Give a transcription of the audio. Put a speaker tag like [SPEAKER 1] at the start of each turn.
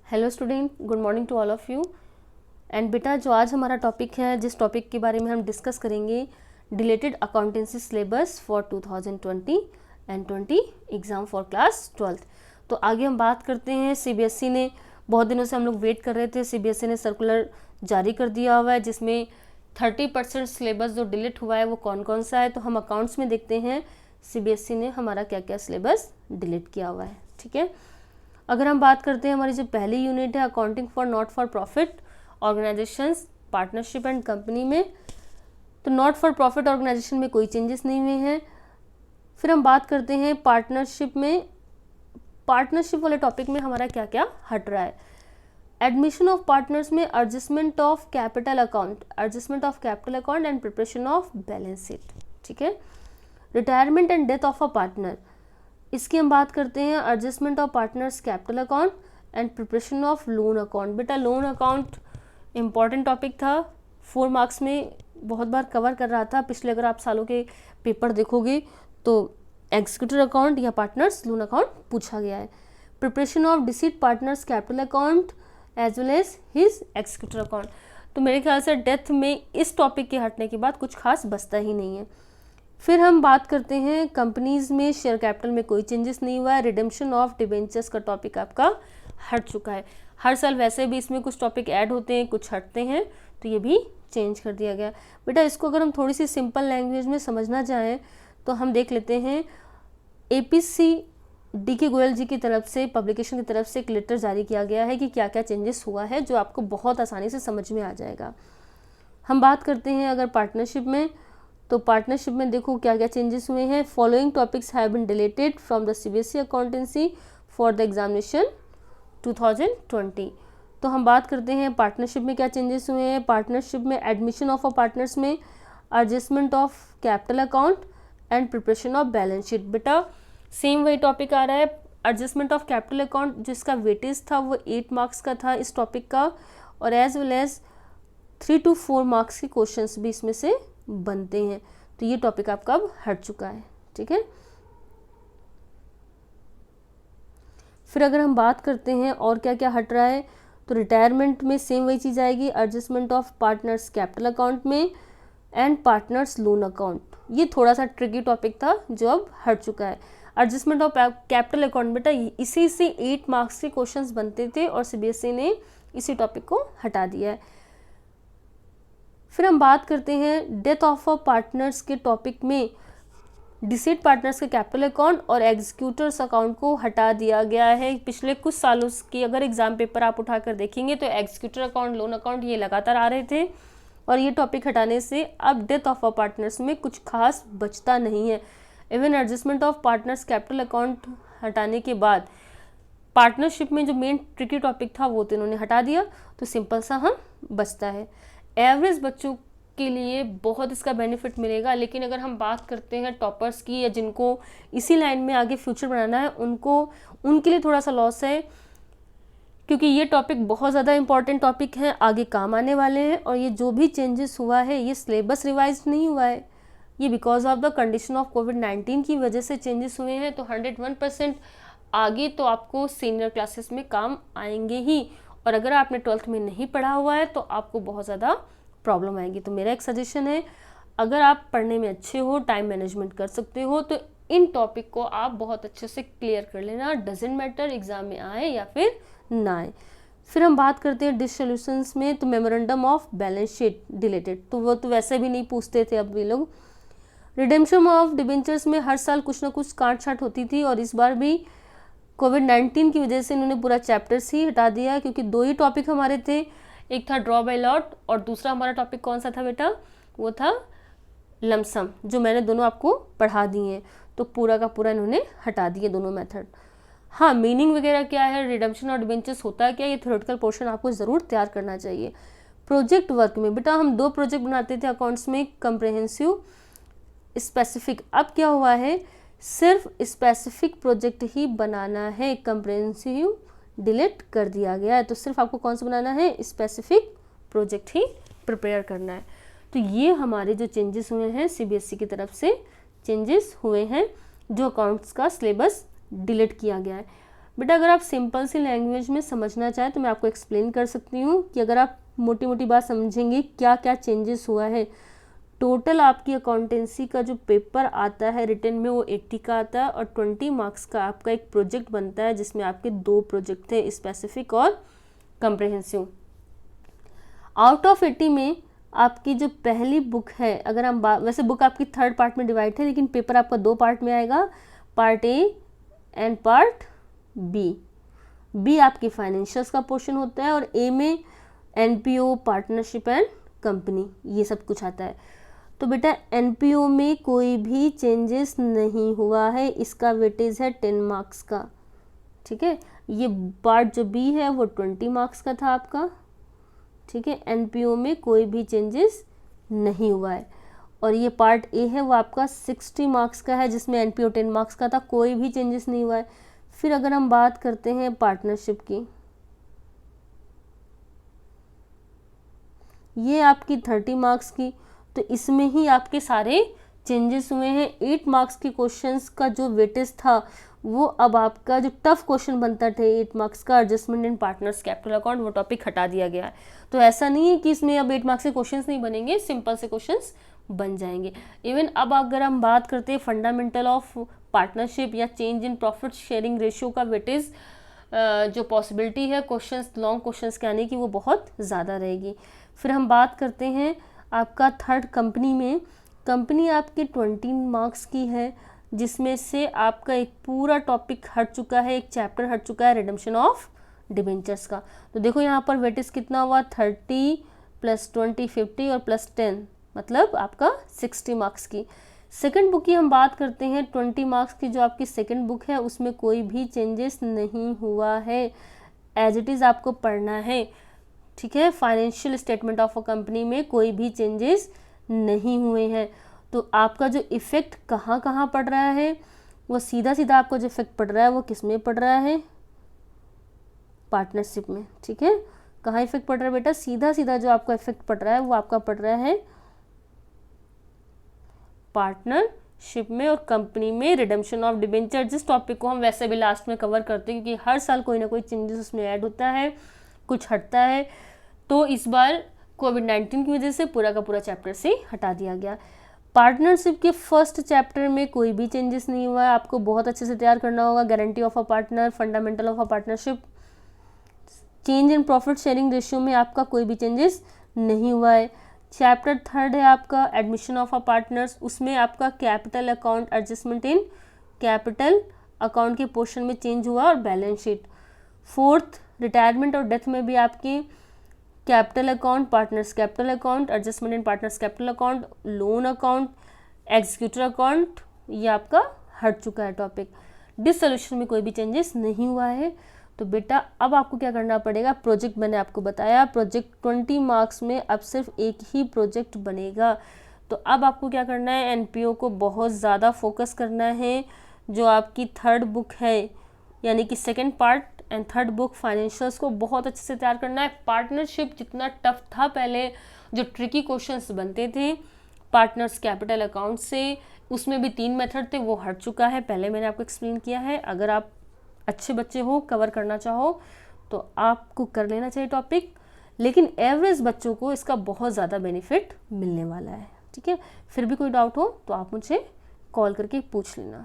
[SPEAKER 1] Hello student, good morning to all of you. And बेटा, जो आज हमारा टॉपिक है, जिस टॉपिक के बारे में हम डिस्कस करेंगे, deleted accountancy syllabus for 2020 and 20 exam for class 12th। तो आगे हम बात करते हैं। सीबीएसई ने बहुत दिनों से हम लोग वेट कर रहे थे। सीबीएसई ने सर्कुलर जारी कर दिया हुआ है जिसमें 30% सिलेबस जो डिलीट हुआ है वो कौन कौन सा है। तो हम अकाउंट्स में देखते हैं सीबीएसई ने हमारा क्या क्या सिलेबस डिलीट किया हुआ है। ठीक है, अगर हम बात करते हैं, हमारी जो पहली यूनिट है accounting for not for profit organisations, partnership and company में, तो नॉट फॉर प्रॉफिट ऑर्गेनाइजेशन में कोई चेंजेस नहीं हुए हैं। फिर हम बात करते हैं पार्टनरशिप में। पार्टनरशिप वाले टॉपिक में हमारा क्या क्या हट रहा है। एडमिशन ऑफ पार्टनर्स में adjustment of capital account, and preparation of balance sheet. ठीक है, retirement and death of a partner, इसकी हम बात करते हैं adjustment of partners capital account and preparation of loan account. बेटा, लोन अकाउंट इम्पॉर्टेंट टॉपिक था, 4 मार्क्स में बहुत बार कवर कर रहा था पिछले, अगर आप सालों के पेपर देखोगे तो एग्जीक्यूटिव अकाउंट या पार्टनर्स लोन अकाउंट पूछा गया है। Preparation of deceased partners capital account as well as his executive account. तो मेरे ख्याल से डेथ में इस टॉपिक के हटने के बाद कुछ खास बचता ही नहीं है। फिर हम बात करते हैं कंपनीज में शेयर कैपिटल में कोई चेंजेस नहीं हुआ है। रिडेम्पशन ऑफ डिबेंचर्स का टॉपिक आपका हट चुका है। हर साल वैसे भी इसमें कुछ टॉपिक ऐड होते हैं, कुछ हटते हैं, तो ये भी चेंज कर दिया गया। बेटा, इसको अगर हम थोड़ी सी सिंपल लैंग्वेज में समझना चाहें तो हम देख लेते हैं, एपीसी डी.के. गोयल जी की तरफ से, पब्लिकेशन की तरफ से एक लेटर जारी किया गया है कि क्या क्या चेंजेस हुआ है, जो आपको बहुत आसानी से समझ में आ जाएगा। हम बात करते हैं अगर पार्टनरशिप में, तो पार्टनरशिप में देखो क्या क्या चेंजेस हुए हैं। Following topics have been deleted from the CBSE accountancy for the examination 2020। तो हम बात करते हैं पार्टनरशिप में क्या चेंजेस हुए हैं। पार्टनरशिप में एडमिशन ऑफ अ पार्टनर्स में adjustment of capital account and preparation of balance sheet. बेटा, सेम वही टॉपिक आ रहा है। एडजस्टमेंट ऑफ कैपिटल अकाउंट जिसका वेटेज था वो 8 मार्क्स का था इस टॉपिक का, और as well as 3 to 4 marks के क्वेश्चंस भी इसमें से बनते हैं। तो ये टॉपिक आपका अब हट चुका है। ठीक है, फिर अगर हम बात करते हैं और क्या क्या हट रहा है, तो रिटायरमेंट में सेम वही चीज़ आएगी, adjustment of partners capital account में एंड पार्टनर्स लोन अकाउंट। ये थोड़ा सा ट्रिकी टॉपिक था जो अब हट चुका है। एडजस्टमेंट ऑफ कैपिटल अकाउंट, बेटा इसी से 8 मार्क्स के क्वेश्चंस बनते थे और सीबीएसई ने इसी टॉपिक को हटा दिया है। फिर हम बात करते हैं डेथ ऑफ अ पार्टनर्स के टॉपिक में, डिसीट पार्टनर्स के कैपिटल अकाउंट और एग्जीक्यूटर्स अकाउंट को हटा दिया गया है। पिछले कुछ सालों की अगर एग्जाम पेपर आप उठाकर देखेंगे तो एग्जीक्यूटर अकाउंट, लोन अकाउंट ये लगातार आ रहे थे, और ये टॉपिक हटाने से अब डेथ ऑफ अ पार्टनर्स में कुछ खास बचता नहीं है। Even adjustment of partners capital account हटाने के बाद पार्टनरशिप में जो मेन ट्रिकी टॉपिक था वो तो इन्होंने हटा दिया, तो सिंपल सा हम बचता है। एवरेज बच्चों के लिए बहुत इसका बेनिफिट मिलेगा, लेकिन अगर हम बात करते हैं टॉपर्स की या जिनको इसी लाइन में आगे फ्यूचर बनाना है, उनके लिए थोड़ा सा लॉस है, क्योंकि ये टॉपिक बहुत ज़्यादा इंपॉर्टेंट टॉपिक है, आगे काम आने वाले हैं। और ये जो भी चेंजेस हुआ है ये सिलेबस रिवाइज नहीं हुआ है, ये because of the condition of कोविड-19 की वजह से चेंजेस हुए हैं। तो 101% आगे तो आपको सीनियर क्लासेस में काम आएंगे ही, और अगर आपने 12th में नहीं पढ़ा हुआ है तो आपको बहुत ज़्यादा प्रॉब्लम आएगी। तो मेरा एक सजेशन है, अगर आप पढ़ने में अच्छे हो, टाइम मैनेजमेंट कर सकते हो, तो इन टॉपिक को आप बहुत अच्छे से क्लियर कर लेना। डजेंट मैटर एग्जाम में आए या फिर ना आए। फिर हम बात करते हैं डिसोल्यूशंस में, तो memorandum of balance sheet deleted, तो वो तो वैसे भी नहीं पूछते थे अब ये लोग। रिडेम्पशन ऑफ डिबेंचर्स में हर साल कुछ ना कुछ काट छाट होती थी, और इस बार भी कोविड-19 की वजह से इन्होंने पूरा चैप्टर्स ही हटा दिया, क्योंकि 2 ही टॉपिक हमारे थे, एक था ड्रॉ बाय लॉट और दूसरा हमारा टॉपिक कौन सा था बेटा, वो था लमसम, जो मैंने दोनों आपको पढ़ा दिए हैं। तो पूरा का पूरा इन्होंने हटा दिए दोनों मेथड। हाँ, मीनिंग वगैरह क्या है, रिडेम्पशन और डिबेंचर्स होता है क्या, ये थ्योरेटिकल पोर्शन आपको ज़रूर तैयार करना चाहिए। प्रोजेक्ट वर्क में बेटा हम 2 प्रोजेक्ट बनाते थे अकाउंट्स में, कंप्रहेंसिव, स्पेसिफिक। अब क्या हुआ है, सिर्फ स्पेसिफिक प्रोजेक्ट ही बनाना है, कंप्रहेंसिव डिलीट कर दिया गया है। तो सिर्फ आपको कौन सा बनाना है, स्पेसिफिक प्रोजेक्ट ही प्रिपेयर करना है। तो ये हमारे जो चेंजेस हुए हैं सीबीएसई की तरफ से चेंजेस हुए हैं, जो अकाउंट्स का सिलेबस डिलीट किया गया है। बेटा अगर आप सिंपल सी लैंग्वेज में समझना चाहें तो मैं आपको एक्सप्लेन कर सकती हूँ कि अगर आप मोटी मोटी बात समझेंगे क्या क्या चेंजेस हुआ है। टोटल आपकी अकाउंटेंसी का जो पेपर आता है रिटन में वो 80 का आता है और 20 मार्क्स का आपका एक प्रोजेक्ट बनता है जिसमें आपके 2 प्रोजेक्ट थे, स्पेसिफिक और कंप्रिहेंसिव। आउट ऑफ 80 में आपकी जो पहली बुक है, अगर हम वैसे बुक आपकी 3rd पार्ट में डिवाइड है लेकिन पेपर आपका 2 पार्ट में आएगा, part A and part B. B आपकी फाइनेंशियल्स का पोर्शन होता है और ए में एनपीओ, पार्टनरशिप एंड कंपनी, ये सब कुछ आता है। तो बेटा एनपीओ में कोई भी चेंजेस नहीं हुआ है, इसका वेटेज है 10 मार्क्स का। ठीक है, ये पार्ट जो बी है वो 20 मार्क्स का था आपका। ठीक है, एनपीओ में कोई भी चेंजेस नहीं हुआ है। और ये पार्ट ए है वो आपका 60 मार्क्स का है जिसमें एनपीओ 10 मार्क्स का था, कोई भी चेंजेस नहीं हुआ है। फिर अगर हम बात करते हैं पार्टनरशिप की, ये आपकी 30 मार्क्स की, तो इसमें ही आपके सारे चेंजेस हुए हैं। 8 मार्क्स के क्वेश्चंस का जो वेटेज था वो अब आपका जो टफ क्वेश्चन बनता था 8 मार्क्स का, adjustment in partners capital account, वो टॉपिक हटा दिया गया है। तो ऐसा नहीं है कि इसमें अब 8 मार्क्स के क्वेश्चंस नहीं बनेंगे, सिंपल से क्वेश्चंस बन जाएंगे। इवन अब अगर हम बात करते हैं फंडामेंटल ऑफ पार्टनरशिप या change in profit sharing ratio का वेटेज, जो पॉसिबिलिटी है क्वेश्चंस, लॉन्ग क्वेश्चंस के आने की, वो बहुत ज़्यादा रहेगी। फिर हम बात करते हैं आपका 3rd कंपनी में। कंपनी आपके 20 मार्क्स की है जिसमें से आपका एक पूरा टॉपिक हट चुका है, एक चैप्टर हट चुका है रिडेम्पशन ऑफ डिबेंचर्स का। तो देखो यहाँ पर वेटेज कितना हुआ, 30 + 20 50 और +10 मतलब आपका 60 मार्क्स की। सेकंड बुक की हम बात करते हैं, 20 मार्क्स की जो आपकी सेकंड बुक है उसमें कोई भी चेंजेस नहीं हुआ है, एज इट इज़ आपको पढ़ना है। ठीक है, financial statement of a company में कोई भी चेंजेस नहीं हुए हैं। तो आपका जो इफ़ेक्ट कहाँ कहाँ पड़ रहा है, वो सीधा सीधा आपको जो इफेक्ट पड़ रहा है वो किस में पड़ रहा है, पार्टनरशिप में। ठीक है, कहाँ इफेक्ट पड़ रहा है बेटा, सीधा सीधा जो आपका इफेक्ट पड़ रहा है वो आपका पड़ रहा है पार्टनरशिप में और कंपनी में रिडेम्पशन ऑफ डिबेंचर। जिस टॉपिक को हम वैसे भी लास्ट में कवर करते हैं क्योंकि हर साल कोई ना कोई चेंजेस उसमें ऐड होता है, कुछ हटता है। तो इस बार कोविड-19 की वजह से पूरा का पूरा चैप्टर से हटा दिया गया। पार्टनरशिप के फर्स्ट चैप्टर में कोई भी चेंजेस नहीं हुआ है, आपको बहुत अच्छे से तैयार करना होगा। Guarantee of a partner, fundamental of a partnership, change in profit sharing ratio में आपका कोई भी चेंजेस नहीं हुआ है। चैप्टर 3rd है आपका एडमिशन ऑफ अ पार्टनर्स, उसमें आपका capital account, adjustment in capital account के पोर्शन में चेंज हुआ और बैलेंस शीट। 4th रिटायरमेंट और डेथ में भी आपकी capital account, partners capital account, adjustment in partners capital account, loan account, executor account, ये आपका हट चुका है टॉपिक। डिसोल्यूशन में कोई भी चेंजेस नहीं हुआ है। तो बेटा अब आपको क्या करना पड़ेगा, प्रोजेक्ट मैंने आपको बताया, प्रोजेक्ट 20 मार्क्स में अब सिर्फ एक ही प्रोजेक्ट बनेगा। तो अब आपको क्या करना है, एनपीओ को बहुत ज़्यादा फोकस करना है। जो आपकी 3rd बुक है यानी कि second part and 3rd book financials को बहुत अच्छे से तैयार करना है। पार्टनरशिप जितना टफ था पहले, जो ट्रिकी क्वेश्चंस बनते थे पार्टनर्स कैपिटल अकाउंट से, उसमें भी 3 मेथड थे, वो हट चुका है, पहले मैंने आपको एक्सप्लेन किया है। अगर आप अच्छे बच्चे हो, कवर करना चाहो तो आपको कर लेना चाहिए टॉपिक, लेकिन एवरेज बच्चों को इसका बहुत ज़्यादा बेनिफिट मिलने वाला है। ठीक है, फिर भी कोई डाउट हो तो आप मुझे कॉल करके पूछ लेना।